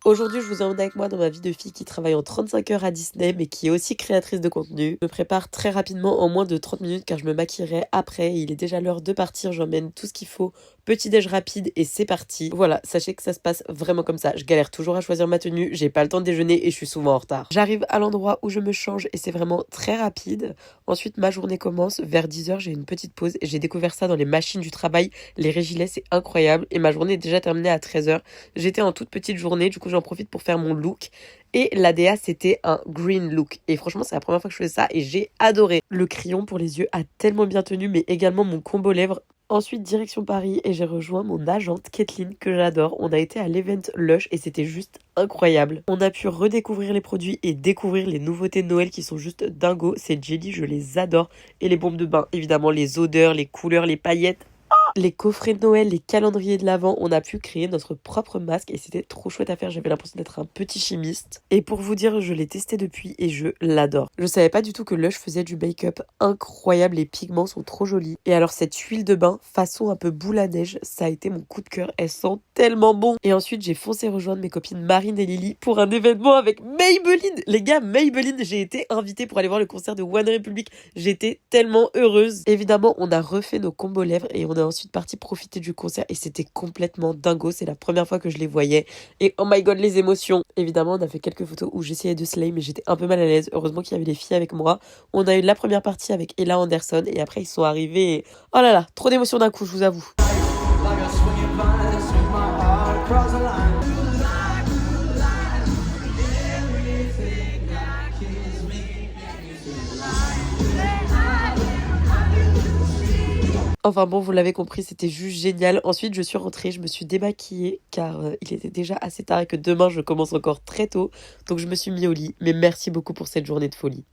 Aujourd'hui, je vous emmène avec moi dans ma vie de fille qui travaille en 35 heures à Disney, mais qui est aussi créatrice de contenu. Je me prépare très rapidement en moins de 30 minutes car je me maquillerai après. Il est déjà l'heure de partir, j'emmène tout ce qu'il faut. Petit déj rapide et c'est parti. Voilà, sachez que ça se passe vraiment comme ça. Je galère toujours à choisir ma tenue, j'ai pas le temps de déjeuner et je suis souvent en retard. J'arrive à l'endroit où je me change et c'est vraiment très rapide. Ensuite, ma journée commence. Vers 10 heures, j'ai une petite pause et j'ai découvert ça dans les machines du travail. Les régilets, c'est incroyable. Et ma journée est déjà terminée à 13 heures. J'étais en toute petite journée, du coup j'en profite pour faire mon look. Et l'ADA c'était un green look. Et franchement c'est la première fois que je faisais ça et j'ai adoré. Le crayon pour les yeux a tellement bien tenu, mais également mon combo lèvres. Ensuite, direction Paris et j'ai rejoint mon agente Kathleen que j'adore. On a été à l'event Lush et c'était juste incroyable. On a pu redécouvrir les produits et découvrir les nouveautés de Noël qui sont juste dingos. Ces jellies, je les adore. Et les bombes de bain, évidemment, les odeurs, les couleurs, les paillettes. Les coffrets de Noël, les calendriers de l'Avent, on a pu créer notre propre masque et c'était trop chouette à faire. J'avais l'impression d'être un petit chimiste. Et pour vous dire, je l'ai testé depuis et je l'adore. Je savais pas du tout que Lush faisait du make-up incroyable. Les pigments sont trop jolis. Et alors cette huile de bain, façon un peu boule à neige, ça a été mon coup de cœur. Elle sent tellement bon. Et ensuite, j'ai foncé rejoindre mes copines Marine et Lily pour un événement avec Maybelline. Les gars, Maybelline, j'ai été invitée pour aller voir le concert de One Republic. J'étais tellement heureuse. Évidemment, on a refait nos combos lèvres et on a ensuite parti profiter du concert et c'était complètement dingo. C'est la première fois que je les voyais et oh my god, les émotions. Évidemment, on a fait quelques photos où j'essayais de slay mais j'étais un peu mal à l'aise. Heureusement qu'il y avait les filles avec moi. On a eu la première partie avec Ella Anderson et après ils sont arrivés et oh là là, trop d'émotions d'un coup, je vous avoue. Enfin bon, vous l'avez compris, c'était juste génial. Ensuite, je suis rentrée, je me suis démaquillée car il était déjà assez tard et que demain, je commence encore très tôt. Donc, je me suis mis au lit. Mais merci beaucoup pour cette journée de folie.